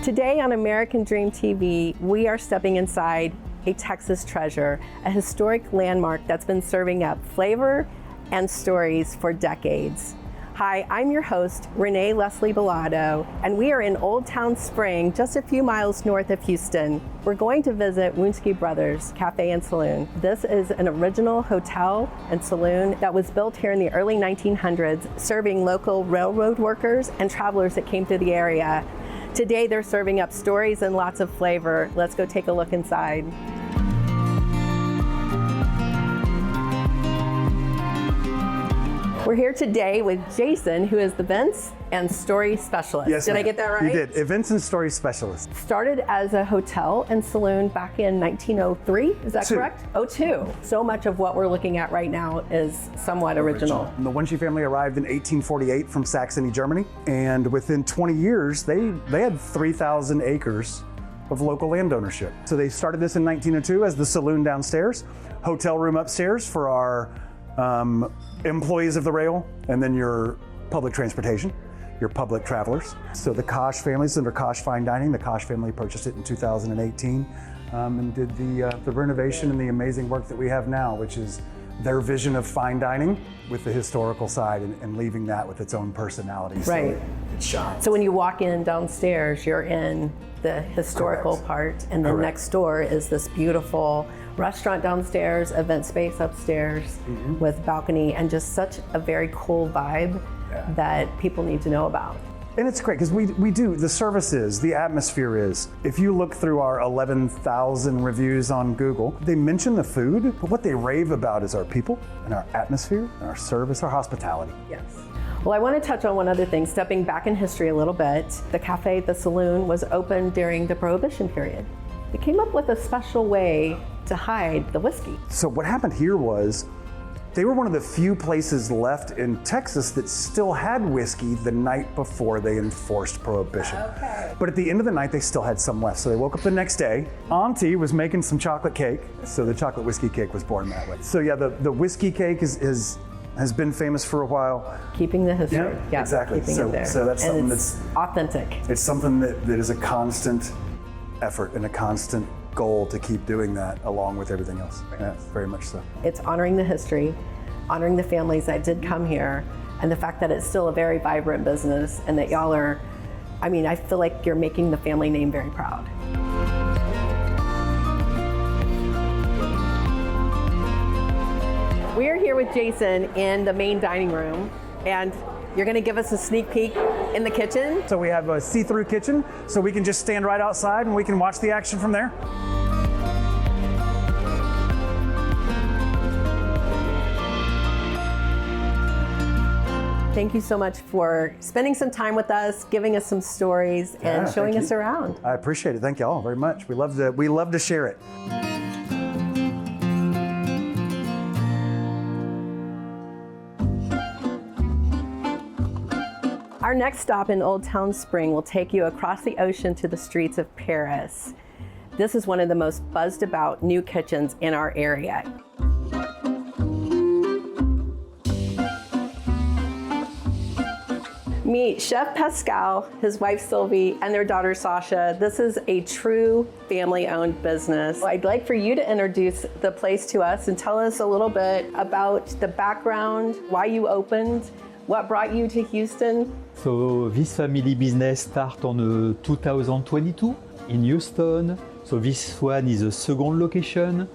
Today on American Dream TV, we are stepping inside a Texas treasure, a historic landmark that's been serving up flavor and stories for decades. Hi, I'm your host, Renee Leslie Bollato, and we are in Old Town Spring, just a few miles north of Houston. We're going to visit Wunsche Bros Cafe and Saloon. This is an original hotel and saloon that was built here in the early 1900s, serving local railroad workers and travelers that came through the area. Today, they're serving up stories and lots of flavor. Let's go take a look inside. We're here today with Jason, who is the events and story specialist. Yes, did I get that right? You did. Events and story specialist. Started as a hotel and saloon back in 1903, is that correct? 02. So much of what we're looking at right now is somewhat original. The Wunsche family arrived in 1848 from Saxony, Germany, and within 20 years, they had 3,000 acres of local land ownership. So they started this in 1902 as the saloon downstairs, hotel room upstairs for our employees of the rail, and then your public transportation, your public travelers. So the Kosh family is under Kosh Fine Dining. The Kosh family purchased it in 2018 and did the renovation and the amazing work that we have now, which is their vision of fine dining with the historical side and leaving that with its own personality. Right. So it shines. So when you walk in downstairs, you're in the historical part, and then next door is this beautiful restaurant downstairs, event space upstairs with balcony, and just such a very cool vibe that people need to know about. And it's great because we do, the service is, the atmosphere is. If you look through our 11,000 reviews on Google, they mention the food, but what they rave about is our people and our atmosphere and our service, our hospitality. Yes. Well, I want to touch on one other thing, stepping back in history a little bit. The cafe, the saloon, was open during the Prohibition period. They came up with a special way to hide the whiskey. So what happened here was, they were one of the few places left in Texas that still had whiskey the night before they enforced Prohibition. Okay. But at the end of the night, they still had some left. So they woke up the next day. Auntie was making some chocolate cake. So the chocolate whiskey cake was born that way. So yeah, the whiskey cake has been famous for a while. Keeping the history. Yeah, exactly. Keeping it there. So that's something it's that's authentic. It's something that is a constant effort and a constant goal to keep doing that along with everything else. Yeah, very much so. It's honoring the history, honoring the families that did come here, and the fact that it's still a very vibrant business, and that y'all are, I mean, I feel like you're making the family name very proud. We are here with Jason in the main dining room, and you're going to give us a sneak peek in the kitchen. So we have a see-through kitchen, so we can just stand right outside and we can watch the action from there. Thank you so much for spending some time with us, giving us some stories, and showing us around. I appreciate it. Thank you all very much. We love to share it. Our next stop in Old Town Spring will take you across the ocean to the streets of Paris. This is one of the most buzzed about new kitchens in our area. Meet Chef Pascal, his wife Sylvie, and their daughter Sasha. This is a true family-owned business. I'd like for you to introduce the place to us and tell us a little bit about the background, why you opened, what brought you to Houston. So this family business started on 2022 in Houston. So this one is the second location,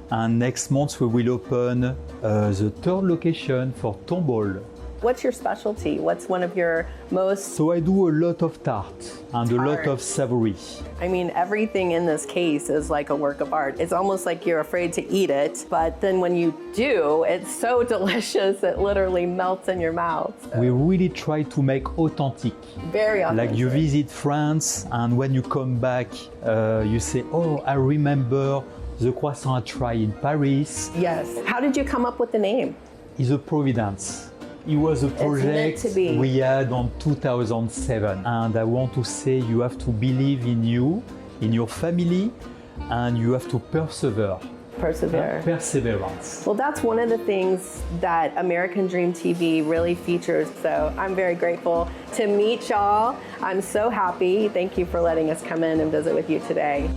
and next month we will open the third location for Tomball. What's your specialty? What's one of your most... So I do a lot of tarts and a lot of savory. I mean, everything in this case is like a work of art. It's almost like you're afraid to eat it, but then when you do, it's so delicious, it literally melts in your mouth. So. We really try to make authentic. Very authentic. Like you visit France, and when you come back, you say, oh, I remember the croissant I tried in Paris. Yes. How did you come up with the name? It's a Providence. It was a project we had on 2007, and I want to say you have to believe in you, in your family, and you have to persevere. Persevere. Perseverance. Well, that's one of the things that American Dream TV really features. So I'm very grateful to meet y'all. I'm so happy. Thank you for letting us come in and visit with you today.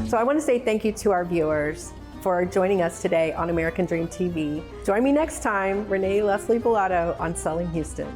So I want to say thank you to our viewers for joining us today on American Dream TV. Join me next time, Renee Leslie Bollato on Selling Houston.